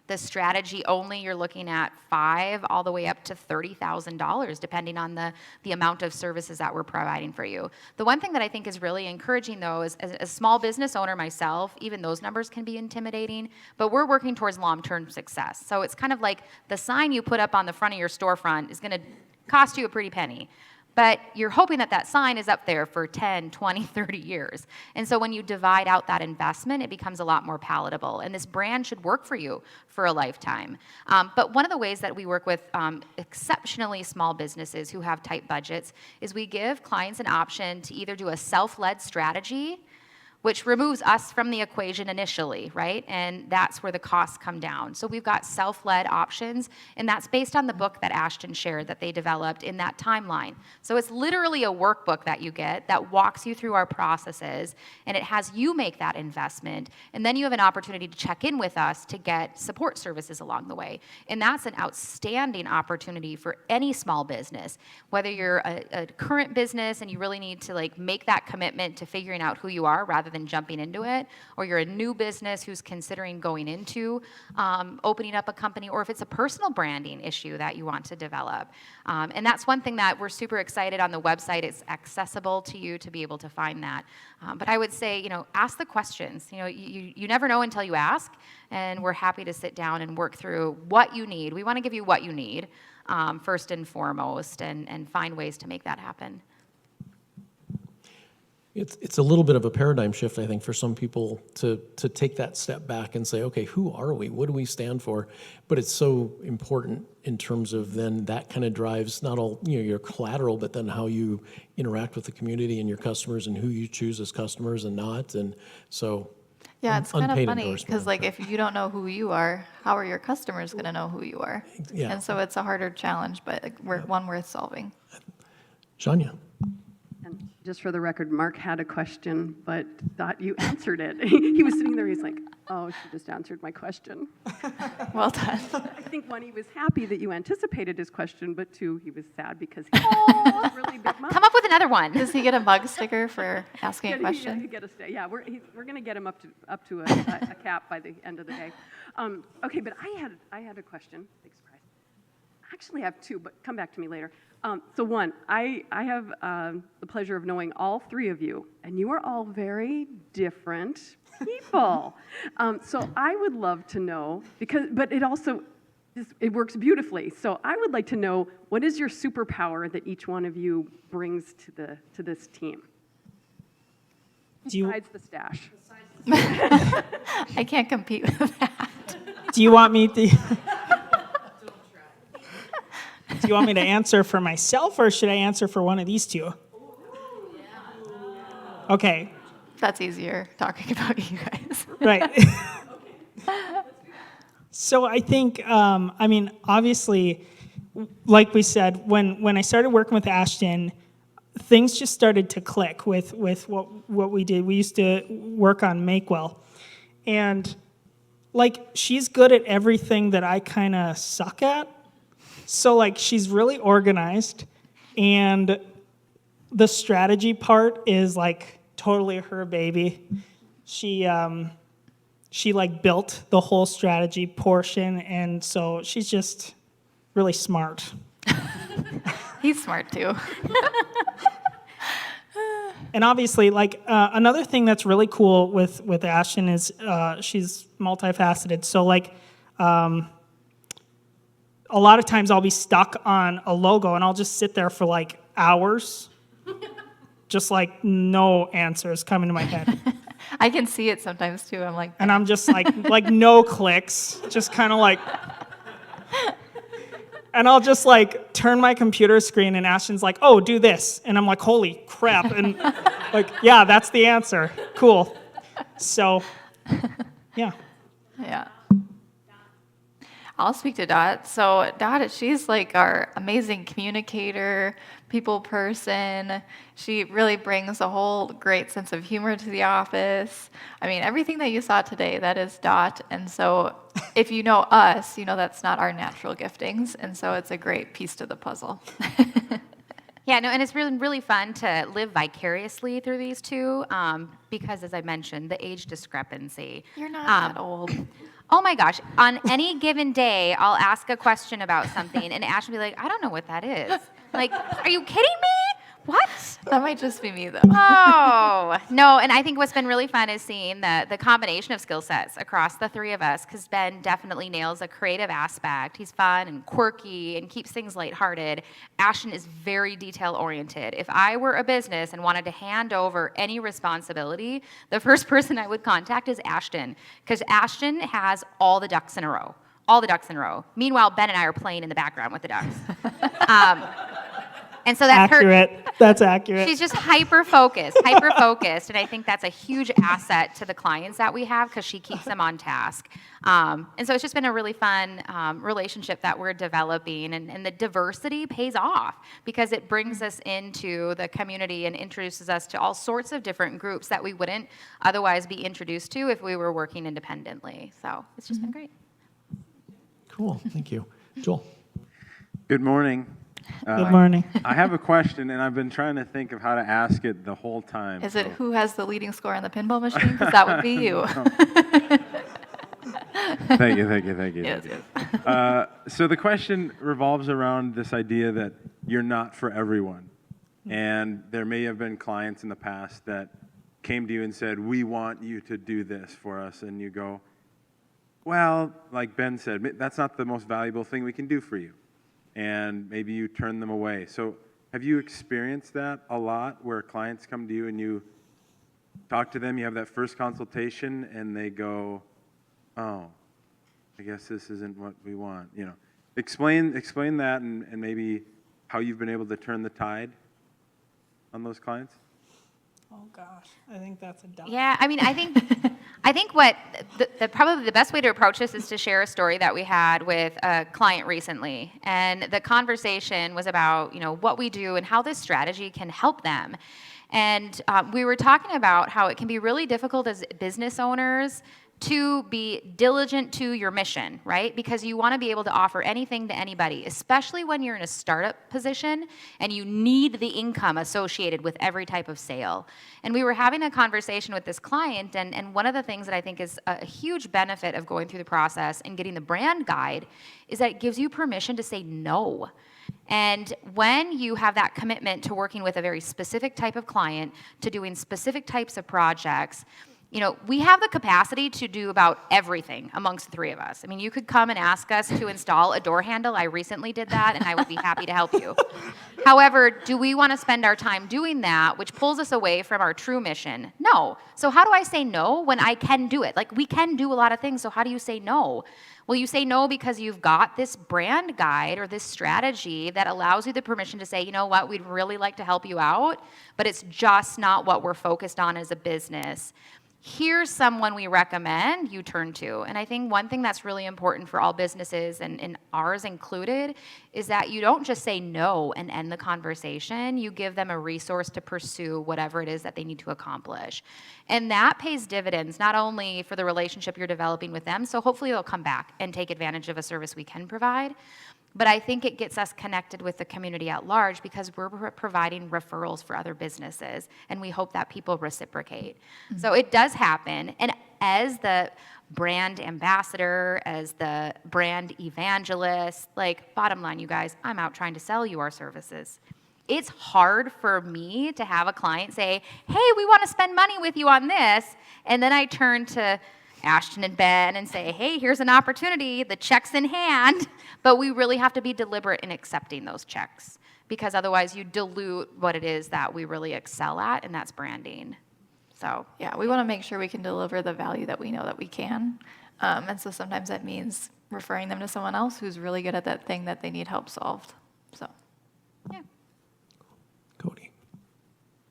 the strategy only, you're looking at $5,000 all the way up to $30,000, depending on the amount of services that we're providing for you. The one thing that I think is really encouraging, though, is as a small business owner myself, even those numbers can be intimidating, but we're working towards long-term success. So it's kind of like the sign you put up on the front of your storefront is going to cost you a pretty penny. But you're hoping that that sign is up there for 10, 20, 30 years. And so when you divide out that investment, it becomes a lot more palatable. And this brand should work for you for a lifetime. But one of the ways that we work with exceptionally small businesses who have tight budgets is we give clients an option to either do a self-led strategy, which removes us from the equation initially, right? And that's where the costs come down. So we've got self-led options, and that's based on the book that Ashton shared that they developed in that timeline. So it's literally a workbook that you get that walks you through our processes, and it has you make that investment, and then you have an opportunity to check in with us to get support services along the way. And that's an outstanding opportunity for any small business, whether you're a current business and you really need to make that commitment to figuring out who you are rather than jumping into it, or you're a new business who's considering going into opening up a company, or if it's a personal branding issue that you want to develop. And that's one thing that we're super excited on the website. It's accessible to you to be able to find that. But I would say, ask the questions. You never know until you ask, and we're happy to sit down and work through what you need. We want to give you what you need first and foremost, and find ways to make that happen. It's a little bit of a paradigm shift, I think, for some people to take that step back and say, okay, who are we? What do we stand for? But it's so important in terms of then that kind of drives not all your collateral, but then how you interact with the community and your customers and who you choose as customers and not. And so, Yeah, it's kind of unpaid funny endorsement, because I'm like sure. if you don't know who you are, how are your customers going to know who you are? Yeah. And so it's a harder challenge, but like, one worth solving. Shania. And just for the record, Mark had a question, but thought you answered it. He was sitting there, he's like, oh, she just answered my question. Well done. I think one, he was happy that you anticipated his question, but two, he was sad because he was really big mug. Come up with another one. Does he get a mug sticker for asking a question? Yeah, we're going to get him up to a cap by the end of the day. Okay, but I had a question. Big surprise. Actually, I have two, but come back to me later. So one, I have the pleasure of knowing all three of you, and you are all very different people. So I would love to know, but it also, it works beautifully. So I would like to know, what is your superpower that each one of you brings to this team? Besides the stash. I can't compete with that. Do you want me to? Do you want me to answer for myself, or should I answer for one of these two? Okay. That's easier talking about you guys. Right. So I think, obviously, like we said, when I started working with Ashton, things just started to click with what we did. We used to work on Makewell. And, she's good at everything that I kind of suck at. So, she's really organized, and the strategy part is, totally her baby. She built the whole strategy portion, and so she's just really smart. He's smart too. And obviously, another thing that's really cool with Ashton is she's multifaceted. So, a lot of times I'll be stuck on a logo and I'll just sit there for hours, just no answers coming to my head. I can see it sometimes too. I'm like, And I'm just no clicks, just kind of and I'll just turn my computer screen and Ashton's like, oh, do this. And I'm like, holy crap. And yeah, that's the answer. Cool. So, yeah. yeah. I'll speak to Dot. So Dot, she's our amazing communicator, people person. She really brings a whole great sense of humor to the office. I mean, everything that you saw today, that is Dot. And so if you know us, you know that's not our natural giftings. And so it's a great piece to the puzzle. Yeah, no, and it's really, really fun to live vicariously through these two because, as I mentioned, the age discrepancy. You're not that old. Oh my gosh, on any given day, I'll ask a question about something, and Ash will be like, I don't know what that is. Are you kidding me? What? That might just be me, though. Oh, no, and I think what's been really fun is seeing the combination of skill sets across the three of us, because Ben definitely nails a creative aspect. He's fun and quirky and keeps things lighthearted. Ashton is very detail-oriented. If I were a business and wanted to hand over any responsibility, the first person I would contact is Ashton, because Ashton has all the ducks in a row. All the ducks in a row. Meanwhile, Ben and I are playing in the background with the ducks. And so that's accurate. That's accurate. She's just hyper-focused, and I think that's a huge asset to the clients that we have because she keeps them on task. And so it's just been a really fun relationship that we're developing, and the diversity pays off because it brings us into the community and introduces us to all sorts of different groups that we wouldn't otherwise be introduced to if we were working independently. So it's just been great. Cool, thank you. Joel. Good morning. Good morning. I have a question, and I've been trying to think of how to ask it the whole time. Is it who has the leading score on the pinball machine? Because that would be you. Thank you. Yes, yes. So the question revolves around this idea that you're not for everyone. And there may have been clients in the past that came to you and said, we want you to do this for us. And you go, well, like Ben said, that's not the most valuable thing we can do for you. And maybe you turn them away. So have you experienced that a lot where clients come to you and you talk to them, you have that first consultation, and they go, oh, I guess this isn't what we want, you know. Explain that and maybe how you've been able to turn the tide on those clients. Oh gosh, I think that's a dumb. Yeah, I mean, I think what probably the best way to approach this is to share a story that we had with a client recently, and the conversation was about what we do and how this strategy can help them. And we were talking about how it can be really difficult as business owners to be diligent to your mission, right? Because you want to be able to offer anything to anybody, especially when you're in a startup position and you need the income associated with every type of sale. And we were having a conversation with this client, and one of the things that I think is a huge benefit of going through the process and getting the brand guide is that it gives you permission to say no. And when you have that commitment to working with a very specific type of client, to doing specific types of projects, we have the capacity to do about everything amongst the three of us. I mean, you could come and ask us to install a door handle. I recently did that, and I would be happy to help you. However, do we want to spend our time doing that, which pulls us away from our true mission? No. So how do I say no when I can do it? Like, we can do a lot of things, so how do you say no? Well, you say no because you've got this brand guide or this strategy that allows you the permission to say, you know what, we'd really like to help you out, but it's just not what we're focused on as a business. Here's someone we recommend you turn to. And I think one thing that's really important for all businesses, and ours included, is that you don't just say no and end the conversation. You give them a resource to pursue whatever it is that they need to accomplish. And that pays dividends, not only for the relationship you're developing with them, so hopefully they'll come back and take advantage of a service we can provide, but I think it gets us connected with the community at large because we're providing referrals for other businesses, and we hope that people reciprocate. Mm-hmm. So it does happen, and as the brand ambassador, as the brand evangelist, bottom line, you guys, I'm out trying to sell you our services. It's hard for me to have a client say, hey, we want to spend money with you on this, and then I turn to Ashton and Ben and say, hey, here's an opportunity, the check's in hand, but we really have to be deliberate in accepting those checks because otherwise you dilute what it is that we really excel at, and that's branding. So yeah, we want to make sure we can deliver the value that we know that we can, and so sometimes that means referring them to someone else who's really good at that thing that they need help solved. So yeah. Cody.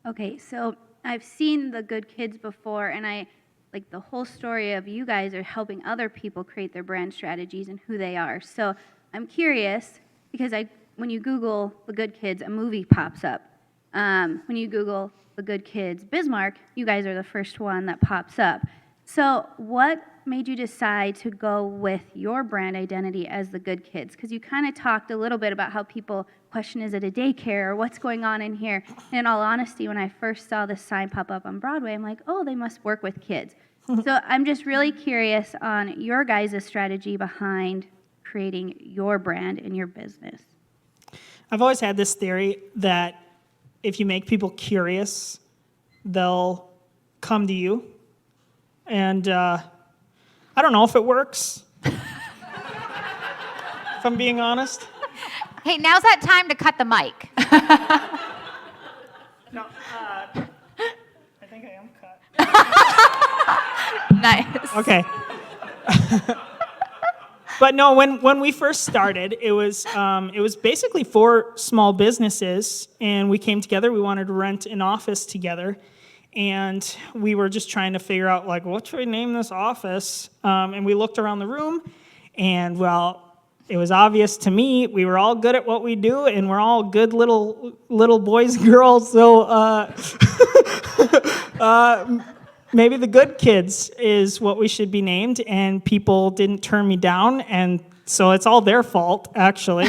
Okay, so I've seen the Good Kids before, and I like the whole story of you guys are helping other people create their brand strategies and who they are. So I'm curious because when you Google the Good Kids, a movie pops up. When you Google the Good Kids Bismarck, you guys are the first one that pops up. So what made you decide to go with your brand identity as the Good Kids? Because you kind of talked a little bit about how people question, is it a daycare or what's going on in here? And in all honesty, when I first saw this sign pop up on Broadway, I'm like, oh, they must work with kids. So I'm just really curious on your guys' strategy behind creating your brand and your business. I've always had this theory that if you make people curious, they'll come to you. And I don't know if it works, if I'm being honest. Hey, now's that time to cut the mic. No, I think I am cut. Nice. Okay. But no, when we first started, it was basically for small businesses, and we came together. We wanted to rent an office together, and we were just trying to figure out what should we name this office? And we looked around the room, and it was obvious to me we were all good at what we do, and we're all good little boys and girls. So maybe the Good Kids is what we should be named, and people didn't turn me down, and so it's all their fault, actually.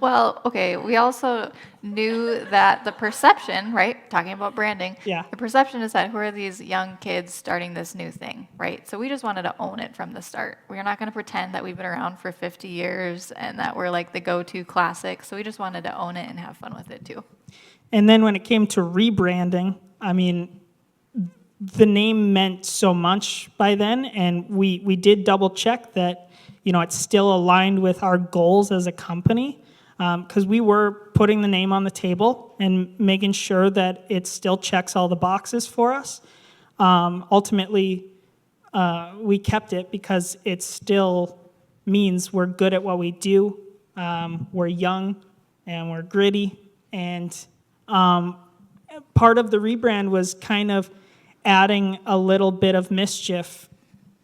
Well, okay, we also knew that the perception, right, talking about branding, Yeah. the perception is that who are these young kids starting this new thing, right? So we just wanted to own it from the start. We're not going to pretend that we've been around for 50 years and that we're like the go-to classic, so we just wanted to own it and have fun with it too. And then when it came to rebranding, I mean, the name meant so much by then, and we did double check that, it's still aligned with our goals as a company. because we were putting the name on the table and making sure that it still checks all the boxes for us. Ultimately, we kept it because it still means we're good at what we do. We're young and we're gritty. And part of the rebrand was kind of adding a little bit of mischief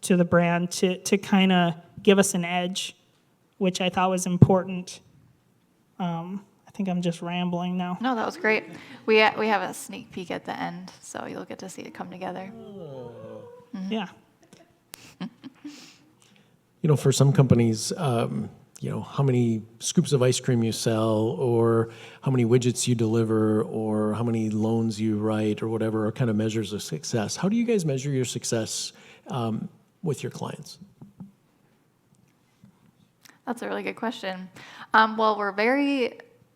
to the brand to kind of give us an edge, which I thought was important. I think I'm just rambling now. No, that was great. We have a sneak peek at the end, so you'll get to see it come together. Yeah. For some companies, how many scoops of ice cream you sell, or how many widgets you deliver, or how many loans you write, or whatever are kind of measures of success. How do you guys measure your success with your clients? That's a really good question. Well, we're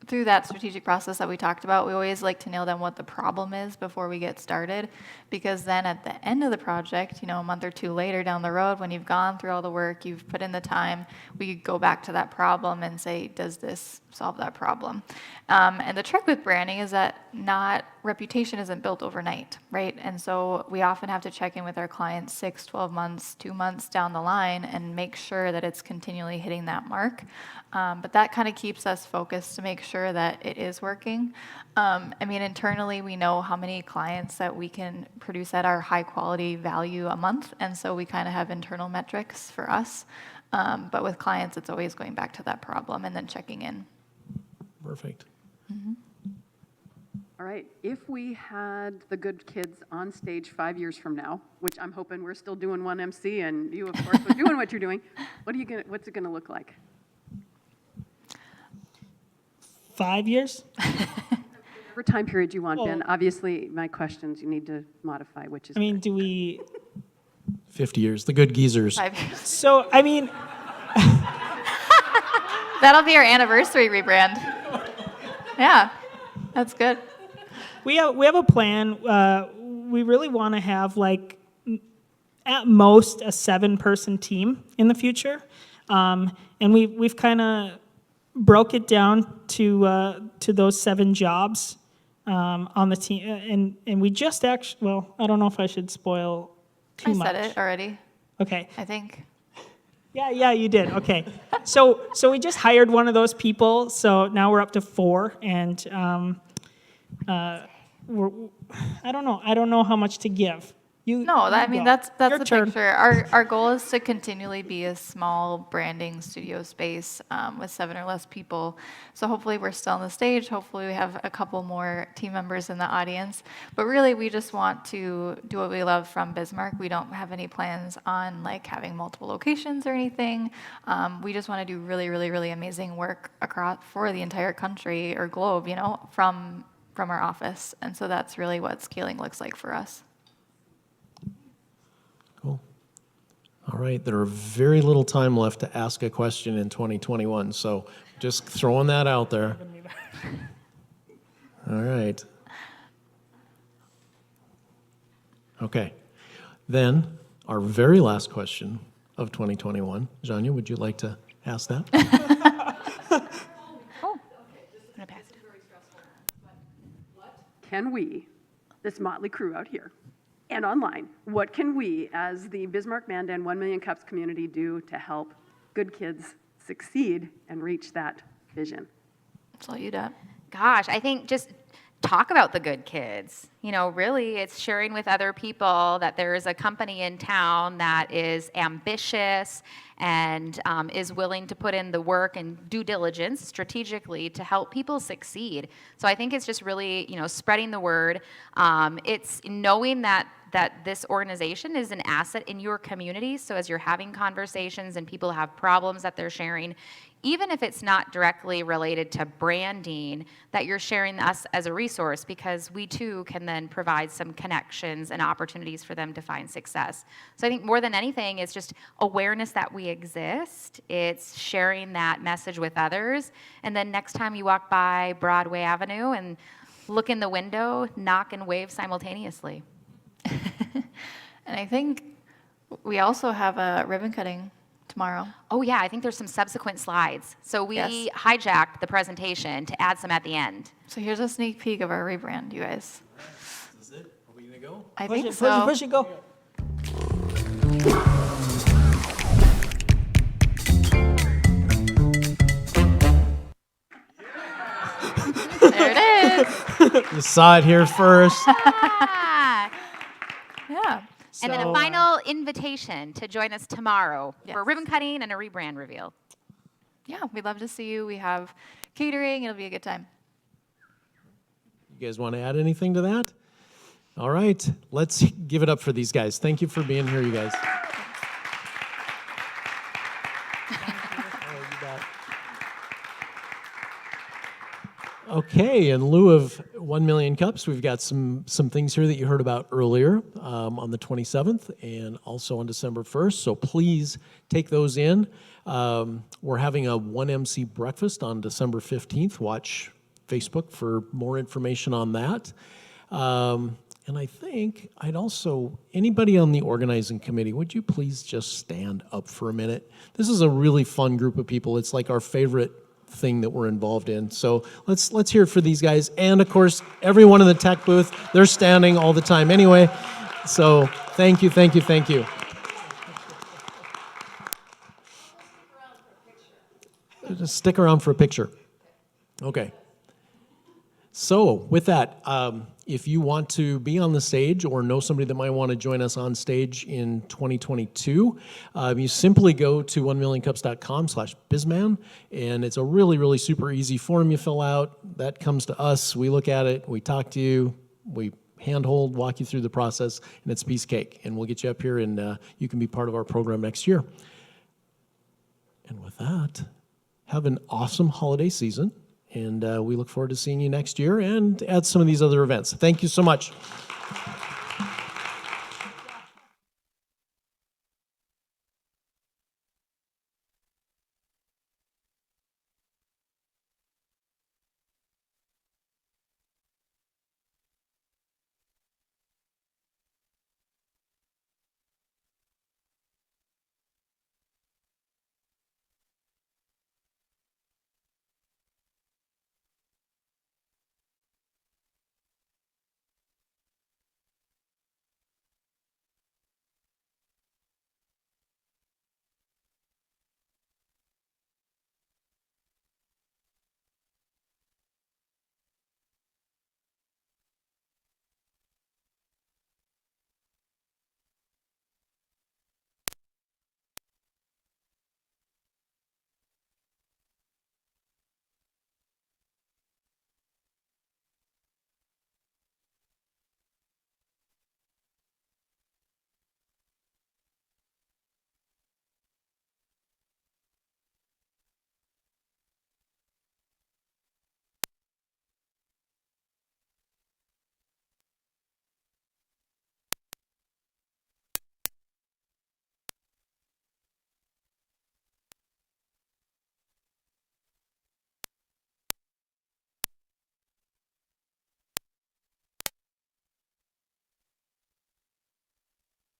through that strategic process that we talked about, we always like to nail down what the problem is before we get started, because then at the end of the project, a month or two later down the road, when you've gone through all the work, you've put in the time, we go back to that problem and say, does this solve that problem? And the trick with branding is that reputation isn't built overnight, right? And so we often have to check in with our clients 6, 12 months, 2 months down the line and make sure that it's continually hitting that mark. But that kind of keeps us focused to make sure that it is working. Internally, we know how many clients that we can produce at our high quality value a month. And so we kind of have internal metrics for us. But with clients, it's always going back to that problem and then checking in. Perfect. All right, if we had the Good Kids on stage 5 years from now, which I'm hoping we're still doing one MC and you, of course, are doing what you're doing, what's it gonna look like? 5 years? Whatever time period you want, Ben. Obviously, my questions you need to modify, which is. Do we? 50 years, the good geezers. 5 years. So, That'll be our anniversary rebrand. Yeah, that's good. We have a plan. We really want to have at most a 7-person team in the future, and we've kind of broke it down to those 7 jobs on the team, and we just actually. Well, I don't know if I should spoil too much. I said it already. Okay. I think. Yeah, you did. Okay. So we just hired one of those people. So now we're up to 4, and I don't know how much to give. That's Your the turn. picture. Our goal is to continually be a small branding studio space with 7 or less people. So hopefully we're still on the stage. Hopefully we have a couple more team members in the audience. But really, we just want to do what we love from Bismarck. We don't have any plans on having multiple locations or anything. We just want to do really, really, really amazing work for the entire country or globe, from our office. And so that's really what scaling looks like for us. Cool. All right, there are very little time left to ask a question in 2021, so just throwing that out there. All right. Okay. Then, our very last question of 2021. Janya, would you like to ask that? Can we, this motley crew out here and online, what can we as the Bismarck Mandan 1 Million Cups community do to help Good Kids succeed and reach that vision? That's all you got. Gosh, I think just talk about the good kids. Really, it's sharing with other people that there is a company in town that is ambitious and is willing to put in the work and due diligence strategically to help people succeed. So I think it's just really, spreading the word. It's knowing that this organization is an asset in your community. So as you're having conversations and people have problems that they're sharing, even if it's not directly related to branding, that you're sharing us as a resource, because we too can then provide some connections and opportunities for them to find success. So I think more than anything, it's just awareness that we exist. It's sharing that message with others. And then next time you walk by Broadway Avenue and look in the window, knock and wave simultaneously. And I think we also have a ribbon cutting tomorrow. Oh, yeah, I think there's some subsequent slides. So we Yes. hijacked the presentation to add some at the end. So here's a sneak peek of our rebrand, you guys. Is it? Are we gonna go? I Push think it, so. push it, go. There it is. You saw it here first. Yeah. And then a So, final invitation to join us tomorrow for Yes. ribbon cutting and a rebrand reveal. Yeah, we'd love to see you. We have catering. It'll be a good time. You guys want to add anything to that? All right, let's give it up for these guys. Thank you for being here, you guys. Okay, in lieu of 1 million cups, we've got some things here that you heard about earlier on the 27th and also on December 1st. So please take those in. We're having a 1MC breakfast on December 15th. Watch Facebook for more information on that. And I think I'd also, anybody on the organizing committee, would you please just stand up for a minute? This is a really fun group of people. It's like our favorite thing that we're involved in. So let's hear it for these guys. And of course, everyone in the tech booth, they're standing all the time anyway. So thank you, thank you, thank you. Just stick around for a picture. Okay. So with that, if you want to be on the stage or know somebody that might want to join us on stage in 2022, you simply go to 1millioncups.com/bizman, and it's a really, really super easy form you fill out. That comes to us. We look at it. We talk to you. We handhold, walk you through the process, and it's a piece of cake. And we'll get you up here, and you can be part of our program next year. And with that, have an awesome holiday season. And we look forward to seeing you next year and at some of these other events. Thank you so much.